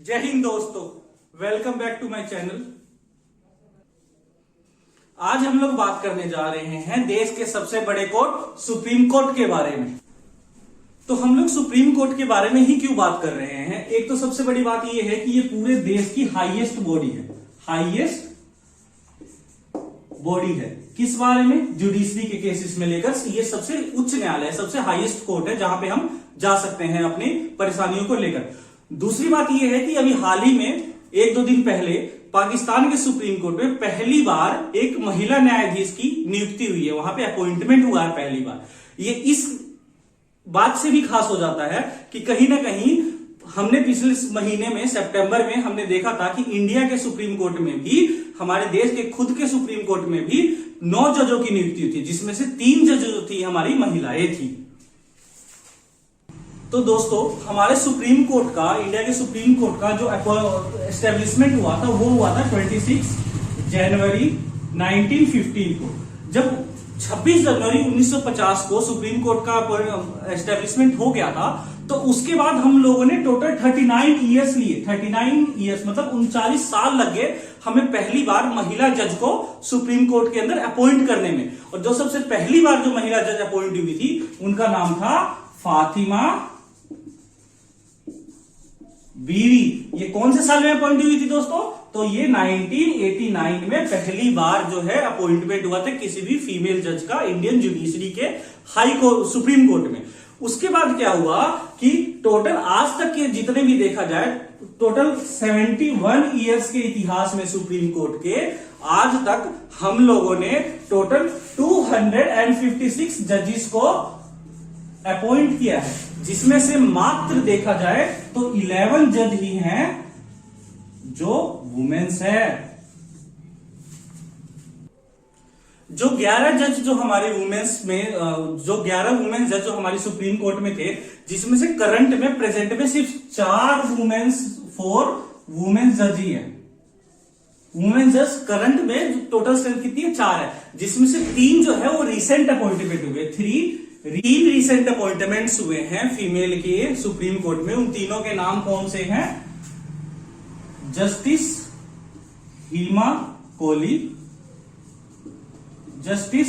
जय हिंद दोस्तों, welcome back to my channel. आज हम लोग बात करने जा रहे हैं देश के सबसे बड़े कोर्ट सुप्रीम कोर्ट के बारे में। तो हम लोग सुप्रीम कोर्ट के बारे में ही क्यों बात कर रहे हैं? एक तो सबसे बड़ी बात यह है कि ये पूरे देश की हाईएस्ट बॉडी है। हाईएस्ट बॉडी है किस बारे में? जुडिशरी के केसेस में लेकर ये सबसे उच्च न्यायालय है, सबसे हाईएस्ट कोर्ट है जहां पे हम जा सकते हैं अपनी परेशानियों को लेकर। दूसरी बात यह है कि अभी हाल ही में एक दो दिन पहले पाकिस्तान के सुप्रीम कोर्ट में पहली बार एक महिला न्यायाधीश की नियुक्ति हुई है, वहां पे अपॉइंटमेंट हुआ है पहली बार। ये इस बात से भी खास हो जाता है कि कहीं ना कहीं हमने पिछले महीने में सितंबर में हमने देखा था कि इंडिया के सुप्रीम कोर्ट में भी, हमारे देश के खुद के सुप्रीम कोर्ट में भी 9 जजों की नियुक्ति हुई थी, जिसमें से 3 जज जो थी हमारी महिलाएं थी। तो दोस्तों, हमारे सुप्रीम कोर्ट का, इंडिया के सुप्रीम कोर्ट का जो एस्टेब्लिशमेंट हुआ था वो हुआ था 26 जनवरी 1915 को। जब 26 जनवरी 1950 को सुप्रीम कोर्ट का एस्टेब्लिशमेंट हो गया था, तो उसके बाद हम लोगों ने टोटल 39 ईयर्स लिए। 39 ईयर्स मतलब 39 साल लग गए हमें पहली बार महिला जज को सुप्रीम कोर्ट के अंदर अपॉइंट करने में। और जो सबसे पहली बार जो महिला जज अपॉइंट हुई थी उनका नाम था फातिमा बीवी। ये कौन से साल में अपॉइंट हुई थी दोस्तों? तो ये 1989 में पहली बार जो है अपॉइंटमेंट हुआ था किसी भी फीमेल जज का इंडियन जुडिशरी के हाई कोर्ट, सुप्रीम कोर्ट में। उसके बाद क्या हुआ कि टोटल आज तक के जितने भी देखा जाए, टोटल 71 ईयर्स के इतिहास में सुप्रीम कोर्ट के आज तक हम लोगों ने टोटल 256 जजेस को अपॉइंट किया है, जिसमें से मात्र देखा जाए तो 11 जज ही हैं जो वुमेन्स है। जो 11 जज जो हमारे वुमेन्स में, जो 11 वुमेन्स जज जो हमारी सुप्रीम कोर्ट में थे, जिसमें से करंट में, प्रेजेंट में सिर्फ 4 वुमेन्स, 4 वुमेन्स जज ही है। वुमेन्स जज करंट में टोटल स्ट्रेंथ कितनी है? 4 है, जिसमें से 3 जो है वो रिसेंट अपॉइंटमेंट हुए। 3 रिसेंट अपॉइंटमेंट्स हुए हैं फीमेल के सुप्रीम कोर्ट में। उन तीनों के नाम कौन से हैं? Justice Hima Kohli, justice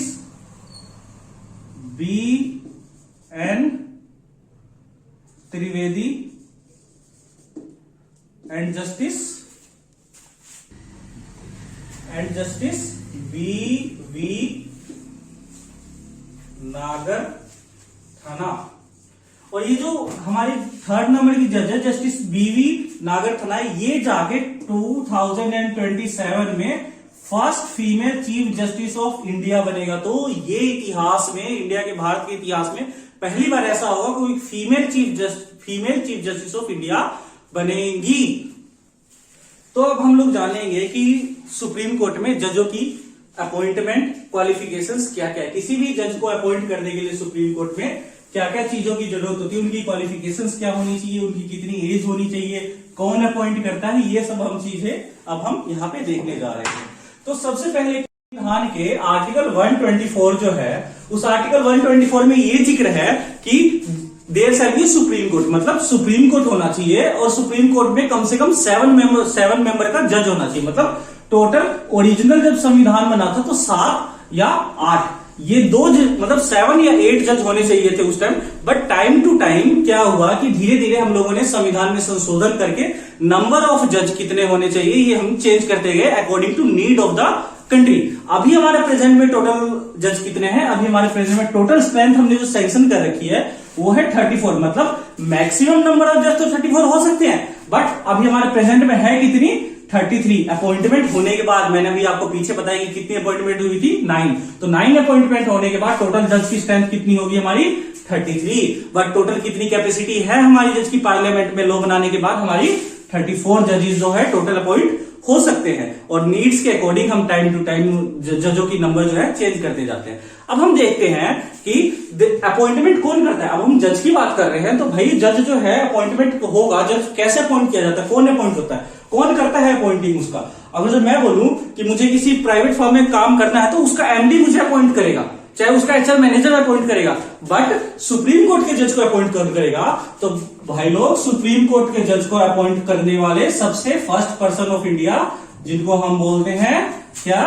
BN Trivedi and justice BV नागर थाना। और ये जो हमारी 3rd नंबर की जज है जस्टिस BV नागर थाना, ये जाके 2027 में first female chief justice of India बनेगा। तो ये इतिहास में, इंडिया के, भारत के इतिहास में पहली बार ऐसा होगा कोई female chief justice of India बनेगी। तो अब हम लोग जानेंगे कि सुप्रीम कोर्ट में जजों की अपॉइंटमेंट क्वालिफिकेशंस क्या क्या है। किसी भी जज को अपॉइंट करने के लिए सुप्रीम कोर्ट में क्या क्या चीजों की जरूरत होती है, उनकी क्वालिफिकेशंस क्या होनी चाहिए, उनकी कितनी एज होनी चाहिए, कौन अपॉइंट करता है, ये सब हम चीजें अब हम यहाँ पे देखने जा रहे हैं। तो सबसे पहले संविधान के आर्टिकल 124 जो है, उस आर्टिकल 124 में ये जिक्र है कि there shall be supreme court, मतलब सुप्रीम कोर्ट होना चाहिए और सुप्रीम कोर्ट में कम से कम 7 मेंबर का जज होना चाहिए। मतलब टोटल ओरिजिनल जब संविधान बना था तो 7 या 8, ये 2 मतलब 7 या 8 जज होने चाहिए थे उस time. But time to time क्या हुआ कि धीरे धीरे हम लोगों ने संविधान में संशोधन करके नंबर ऑफ जज कितने होने चाहिए ये हम चेंज करते गए according to need of the country. अभी हमारे प्रेजेंट में टोटल जज कितने हैं? अभी हमारे प्रेजेंट में टोटल स्ट्रेंथ हमने जो सैंक्शन कर रखी है वो है 34। मतलब मैक्सिमम नंबर ऑफ जज तो 34 हो सकते हैं, बट अभी हमारे प्रेजेंट में है कितनी? 33। अपॉइंटमेंट होने के बाद, मैंने अभी आपको पीछे बताया कि कितनी अपॉइंटमेंट हुई थी? 9। तो 9 अपॉइंटमेंट होने के बाद टोटल जज की स्ट्रेंथ कितनी होगी हमारी? 33। बट टोटल कितनी कैपेसिटी है हमारी जज की पार्लियामेंट में लॉ बनाने के बाद? हमारी 34 जजेस जो है टोटल अपॉइंट हो सकते हैं। और नीड्स के अकॉर्डिंग हम टाइम टू टाइम जजों की नंबर जो है चेंज करते जाते हैं। अब हम देखते हैं कि अपॉइंटमेंट कौन करता है। अब हम जज की बात कर रहे हैं, तो भाई जज जो है अपॉइंटमेंट होगा, जज कैसे अपॉइंट किया जाता है, कौन अपॉइंट होता है, कौन करता है अपॉइंटिंग उसका? अगर जो मैं बोलूं कि मुझे किसी प्राइवेट फर्म में काम करना है तो उसका MD मुझे अपॉइंट करेगा, चाहे उसका एचआर मैनेजर अपॉइंट करेगा, बट सुप्रीम कोर्ट के जज को अपॉइंट कौन करेगा? तो भाई लोग, सुप्रीम कोर्ट के जज को अपॉइंट करने वाले सबसे फर्स्ट पर्सन ऑफ इंडिया, जिनको हम बोलते हैं क्या?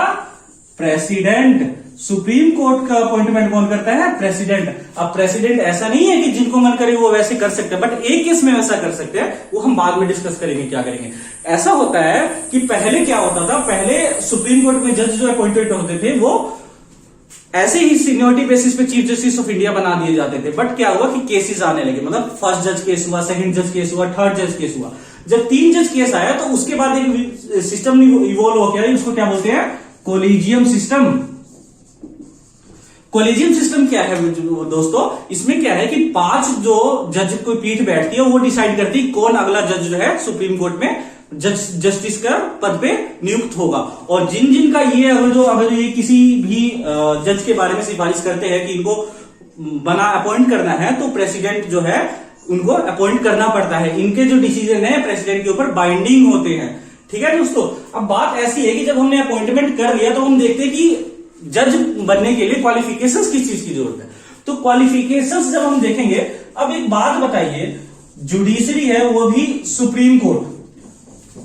प्रेसिडेंट। सुप्रीम कोर्ट का अपॉइंटमेंट कौन करता है? प्रेसिडेंट। अब प्रेसिडेंट ऐसा नहीं है कि जिनको मन करे वो वैसे कर सकते हैं, बट एक केस में वैसा कर सकते हैं, वो हम बाद में डिस्कस करेंगे क्या करेंगे। ऐसा होता है कि पहले क्या होता था, पहले सुप्रीम कोर्ट में जज जो अपॉइंटेड होते थे वो ऐसे ही सीनियरिटी बेसिस पे चीफ जस्टिस ऑफ इंडिया बना दिए जाते थे। बट क्या हुआ कि केसेस आने लगे, मतलब फर्स्ट जज केस हुआ, सेकंड जज केस हुआ, थर्ड जज केस हुआ। जब 3 जज केस आया तो उसके बाद एक सिस्टम इवॉल्व हो गया, उसको क्या बोलते हैं? Collegium system. कोलिजियम सिस्टम क्या है दोस्तों? इसमें क्या है कि 5 जो जज कोई पीठ बैठती है वो डिसाइड करती है कौन अगला जज जो है सुप्रीम कोर्ट में जस्टिस का पद पे नियुक्त होगा। और जिन जिन का ये अगर ये किसी भी जज के बारे में सिफारिश करते हैं कि इनको अपॉइंट करना है, तो प्रेसिडेंट जो है उनको अपॉइंट करना पड़ता है। इनके जो डिसीजन है प्रेसिडेंट के ऊपर बाइंडिंग होते हैं। ठीक है दोस्तों, अब बात ऐसी है कि जब हमने अपॉइंटमेंट कर लिया तो हम देखते हैं कि जज बनने के लिए क्वालिफिकेशंस किस चीज की जरूरत है। तो क्वालिफिकेशंस जब हम देखेंगे, अब एक बात बताइए, जुडिशरी है वो भी सुप्रीम कोर्ट,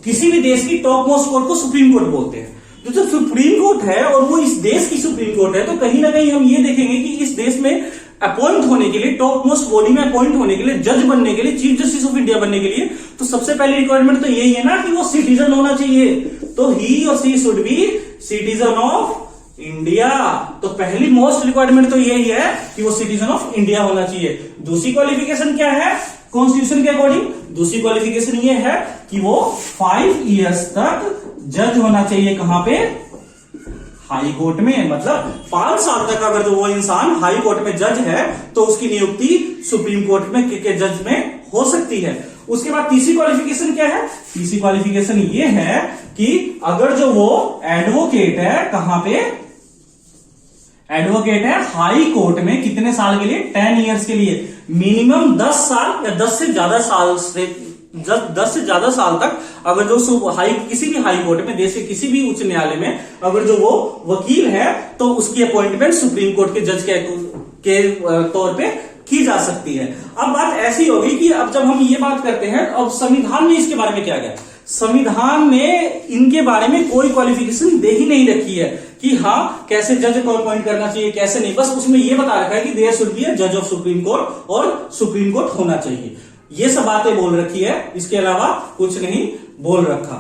किसी भी देश की टॉप मोस्ट कोर्ट को सुप्रीम कोर्ट बोलते हैं। तो जब सुप्रीम कोर्ट है और वो इस देश की सुप्रीम कोर्ट है, तो कहीं ना कहीं हम ये देखेंगे कि इस देश में अपॉइंट होने के लिए, टॉप मोस्ट बॉडी में अपॉइंट होने के लिए, जज बनने के लिए, चीफ जस्टिस ऑफ इंडिया बनने के लिए, तो सबसे पहले रिक्वायरमेंट तो यही है ना कि वो सिटीजन होना चाहिए। तो he or she should be citizen of India. तो पहली मोस्ट रिक्वायरमेंट तो यही है कि वो सिटीजन ऑफ इंडिया होना चाहिए। दूसरी क्वालिफिकेशन क्या है कॉन्स्टिट्यूशन के अकॉर्डिंग? दूसरी क्वालिफिकेशन ये है कि वो 5 इयर्स तक जज होना चाहिए। कहां पे? हाई कोर्ट में। मतलब 5 साल तक अगर जो वो इंसान हाई कोर्ट में जज है तो उसकी नियुक्ति सुप्रीम कोर्ट में के जज में हो सकती है। उसके बाद तीसरी क्वालिफिकेशन क्या है? तीसरी क्वालिफिकेशन ये है कि अगर जो वो एडवोकेट है, कहां पे? एडवोकेट है हाई कोर्ट में, कितने साल के लिए? 10 इयर्स के लिए। मिनिमम 10 साल या 10 से ज्यादा साल से 10 से ज्यादा साल तक अगर जो किसी भी हाई कोर्ट में, देश के किसी भी उच्च न्यायालय में अगर जो वो वकील है, तो उसकी अपॉइंटमेंट सुप्रीम कोर्ट के जज के तौर पे की जा सकती है। अब बात ऐसी होगी कि अब जब हम ये बात करते हैं, अब संविधान में इसके बारे में क्या गया? संविधान में इनके बारे में कोई क्वालिफिकेशन दे ही नहीं रखी है कि हाँ कैसे जज को अपॉइंट करना चाहिए, कैसे नहीं। बस उसमें यह बता रखा है कि देयर शुड बी अ जज ऑफ सुप्रीम कोर्ट और सुप्रीम कोर्ट होना चाहिए। ये सब बातें बोल रखी है, इसके अलावा कुछ नहीं बोल रखा।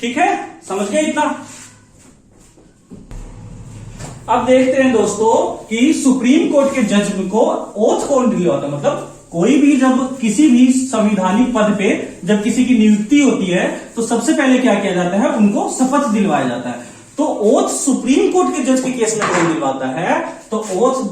ठीक है, समझ गए इतना? अब देखते हैं दोस्तों कि सुप्रीम कोर्ट के जज को ओथ कौन दिया होता है। मतलब कोई भी जब किसी भी संवैधानिक पद पे जब किसी की नियुक्ति होती है तो सबसे पहले क्या किया जाता है? उनको शपथ दिलवाया जाता है। तो ओथ सुप्रीम कोर्ट के जज के केस में कौन दिलवाता है? तो ओथ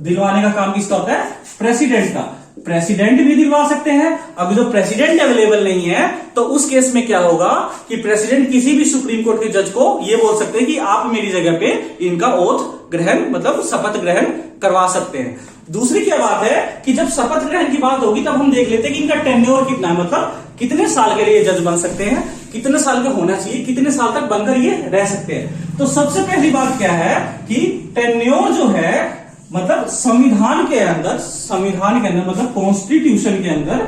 दिलवाने का काम किसका होता है? प्रेसिडेंट का। प्रेसिडेंट भी दिलवा सकते हैं। अब जो प्रेसिडेंट अवेलेबल नहीं है तो उस केस में क्या होगा कि प्रेसिडेंट किसी भी सुप्रीम कोर्ट के जज को ये बोल सकते हैं कि आप मेरी जगह पे इनका ओथ ग्रहण, मतलब शपथ ग्रहण करवा सकते हैं। दूसरी क्या बात है कि जब शपथ ग्रहण की बात होगी तब हम देख लेते हैं कि इनका टेन्योर कितना है, मतलब कितने साल के लिए जज बन सकते हैं, कितने साल का होना चाहिए, कितने साल तक बनकर ये रह सकते हैं। तो सबसे पहली बात क्या है कि टेन्योर जो है, मतलब संविधान के अंदर मतलब कॉन्स्टिट्यूशन के अंदर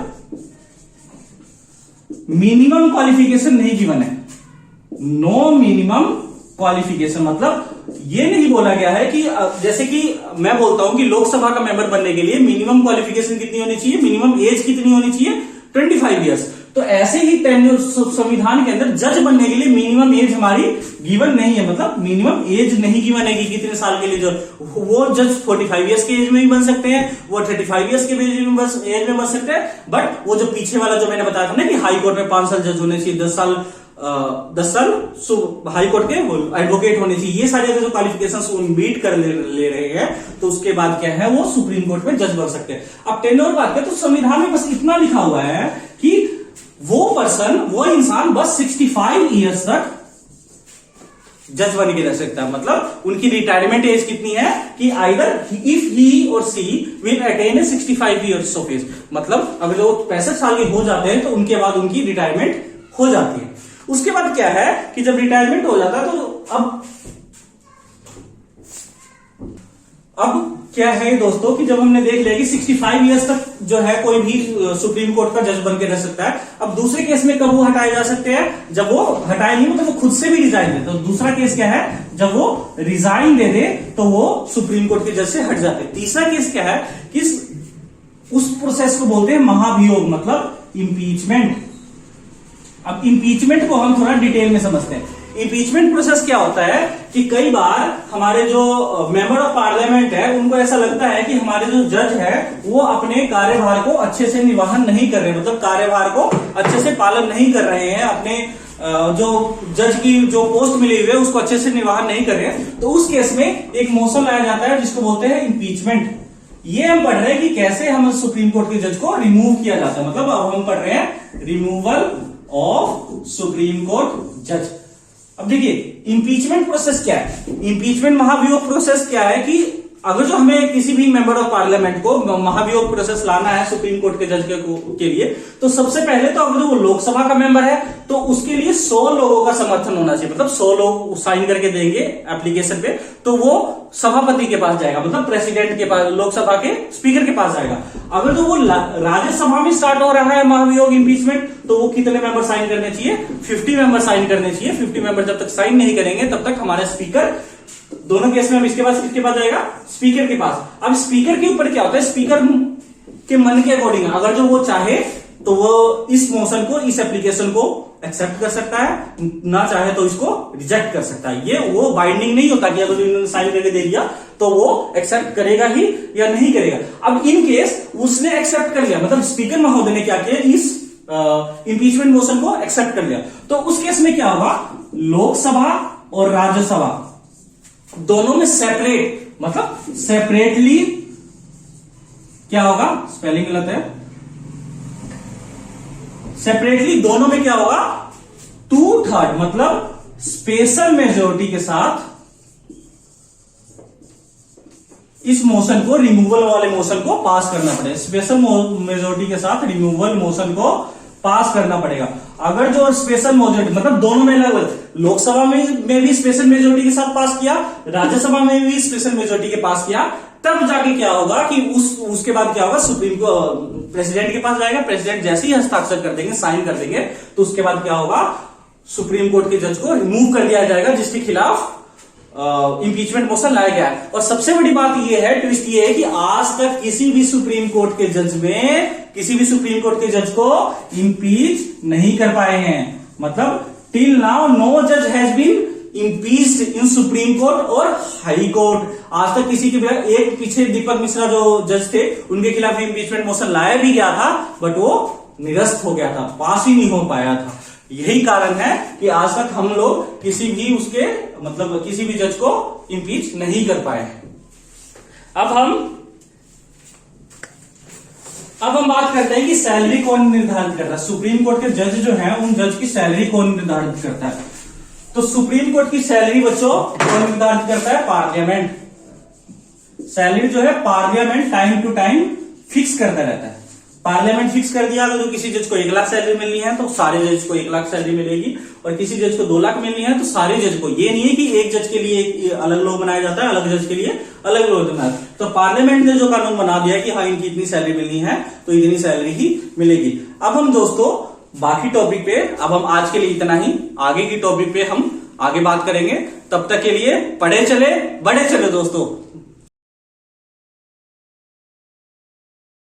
मिनिमम क्वालिफिकेशन नहीं गिवन है। नो मिनिमम क्वालिफिकेशन, मतलब ये नहीं बोला गया है कि जैसे कि मैं बोलता हूं कि लोकसभा का मेंबर बनने के लिए मिनिमम क्वालिफिकेशन कितनी होनी चाहिए, मिनिमम एज कितनी होनी चाहिए? 25 इयर्स। तो ऐसे ही संविधान के अंदर जज बनने के लिए मिनिमम एज हमारी गिवन नहीं है, मतलब मिनिमम एज नहीं गिवन है कि कितने साल के लिए जो वो जज 45 इयर्स के एज में भी बन सकते हैं, वो 35 इयर्स के एज में बन सकते हैं। बट वो जो पीछे वाला जो मैंने बताया था ना कि हाई कोर्ट में 5 साल जज होने चाहिए, 10 साल हाई कोर्ट के एडवोकेट होने चाहिए, ये सारे जो क्वालिफिकेशंस वो मीट कर ले रहे हैं, तो उसके बाद क्या है, वो सुप्रीम कोर्ट में जज बन सकते हैं। अब टेन्योर बात करें तो संविधान में बस इतना लिखा हुआ है कि वो इंसान बस 65 इयर्स तक जज बन के रह सकता है। मतलब उनकी रिटायरमेंट एज कितनी है कि either if he or she will attain 65 years of age, मतलब अगर वो 65 साल के हो जाते हैं तो उनके बाद उनकी रिटायरमेंट हो जाती है। उसके बाद क्या है कि जब रिटायरमेंट हो जाता है तो अब अब क्या है दोस्तों कि जब हमने देख लिया कि 65 इयर्स तक जो है कोई भी सुप्रीम कोर्ट का जज बन के रह सकता है। अब दूसरे केस में कब वो हटाए जा सकते हैं, जब वो हटाए नहीं मतलब वो खुद से भी रिजाइन दे। तो दूसरा केस क्या है, जब वो रिजाइन दे दे तो वो सुप्रीम कोर्ट के जज से हट जाते हैं। तीसरा केस क्या है कि उस प्रोसेस को बोलते हैं महाभियोग, मतलब इंपीचमेंट। अब इंपीचमेंट को हम थोड़ा डिटेल में समझते हैं। इंपीचमेंट प्रोसेस क्या होता है कि कई बार हमारे जो मेंबर ऑफ पार्लियामेंट है उनको ऐसा लगता है कि हमारे जो जज है वो अपने कार्यभार को अच्छे से निर्वहन नहीं कर रहे, मतलब कार्यभार को अच्छे से पालन नहीं कर रहे हैं, अपने जो जज की जो पोस्ट मिली हुई है उसको अच्छे से निर्वहन नहीं कर रहे हैं। तो उस केस में एक मोशन लाया जाता है जिसको बोलते हैं इंपीचमेंट। ये हम पढ़ रहे हैं कि कैसे हम सुप्रीम कोर्ट के जज को रिमूव किया जाता है, मतलब अब हम पढ़ रहे हैं रिमूवल ऑफ सुप्रीम कोर्ट जज। अब देखिए इंपीचमेंट प्रोसेस क्या है, इंपीचमेंट महाभियोग प्रोसेस क्या है कि अगर जो हमें किसी भी मेंबर ऑफ पार्लियामेंट को महाभियोग प्रोसेस लाना है सुप्रीम कोर्ट के जज के लिए, तो सबसे पहले तो अगर वो लोकसभा का मेंबर है तो उसके लिए 100 लोगों का समर्थन होना चाहिए, मतलब 100 लोग साइन करके देंगे एप्लीकेशन पे, तो वो सभापति के पास जाएगा, मतलब प्रेसिडेंट के पास, लोकसभा के स्पीकर के पास जाएगा। अगर तो वो राज्यसभा में स्टार्ट हो रहा है महाभियोग इंपीचमेंट, तो वो कितने मेंबर साइन करने चाहिए, 50 मेंबर साइन करने चाहिए। 50 मेंबर जब तक साइन नहीं करेंगे तब तक हमारे स्पीकर, दोनों केस में हम इसके पास किसके पास जाएगा, स्पीकर के पास। अब स्पीकर के ऊपर क्या होता है, स्पीकर के मन के अकॉर्डिंग अगर जो वो चाहे तो वो इस मोशन को, इस एप्लीकेशन को एक्सेप्ट कर सकता है, ना चाहे तो इसको रिजेक्ट कर सकता है। ये वो बाइंडिंग नहीं होता कि अगर जो इन्होंने साइन करके दे दिया तो वो एक्सेप्ट करेगा ही या नहीं करेगा। अब इन केस उसने एक्सेप्ट कर लिया, मतलब स्पीकर महोदय ने क्या किया, इस इंपीचमेंट मोशन को एक्सेप्ट कर लिया, तो उस केस में क्या होगा, लोकसभा और राज्यसभा दोनों में सेपरेट, मतलब सेपरेटली क्या होगा, स्पेलिंग गलत है, सेपरेटली दोनों में क्या होगा, 2/3 मतलब स्पेशल मेजोरिटी के साथ इस मोशन को, रिमूवल वाले मोशन को पास करना पड़ेगा। स्पेशल मेजोरिटी के साथ रिमूवल मोशन को पास करना पड़ेगा। अगर जो स्पेशल मेजोरिटी, मतलब दोनों में लगभग, लोकसभा में भी स्पेशल मेजोरिटी के साथ पास किया, राज्यसभा में भी स्पेशल मेजोरिटी के पास किया, तब जाके क्या होगा कि उसके बाद क्या होगा, सुप्रीम को प्रेसिडेंट के पास जाएगा। प्रेसिडेंट जैसे ही हस्ताक्षर कर देंगे, साइन कर देंगे, तो उसके बाद क्या होगा, सुप्रीम कोर्ट के जज को रिमूव कर दिया जाएगा जिसके खिलाफ इंपीचमेंट मोशन लाया गया है। और सबसे बड़ी बात यह है, ट्विस्ट ये है कि आज तक किसी भी सुप्रीम कोर्ट के जज को इंपीच नहीं कर पाए हैं, मतलब टिल नाउ नो जज has been impeached in supreme court और हाई कोर्ट। आज तक किसी के भी, एक पीछे दीपक मिश्रा जो जज थे उनके खिलाफ इंपीचमेंट मोशन लाया भी गया था, बट वो निरस्त हो गया था, पास ही नहीं हो पाया था। यही कारण है कि आज तक हम लोग किसी भी उसके, मतलब किसी भी जज को इंपीच नहीं कर पाए। अब हम बात करते हैं कि सैलरी कौन निर्धारित करता है। सुप्रीम कोर्ट के जज जो हैं उन जज की सैलरी कौन निर्धारित करता है, तो सुप्रीम कोर्ट की सैलरी बच्चों कौन निर्धारित करता है, पार्लियामेंट। सैलरी जो है parliament time to time fix करता रहता है। पार्लियामेंट फिक्स कर दिया, अगर किसी जज को 1 लाख सैलरी मिलनी है तो सारे जज को 1 लाख सैलरी मिलेगी, और किसी जज को 2 लाख मिलनी है तो सारे जज को। ये नहीं है कि एक जज के लिए अलग लॉ बनाया जाता है, अलग जज के लिए अलग लॉ बनाया। तो पार्लियामेंट ने जो कानून बना दिया कि हाँ इनकी इतनी सैलरी मिलनी है तो इतनी सैलरी ही मिलेगी। अब हम दोस्तों बाकी टॉपिक पे, अब हम आज के लिए इतना ही, आगे की टॉपिक पे हम आगे बात करेंगे। तब तक के लिए पढ़े चले बड़े चले दोस्तों।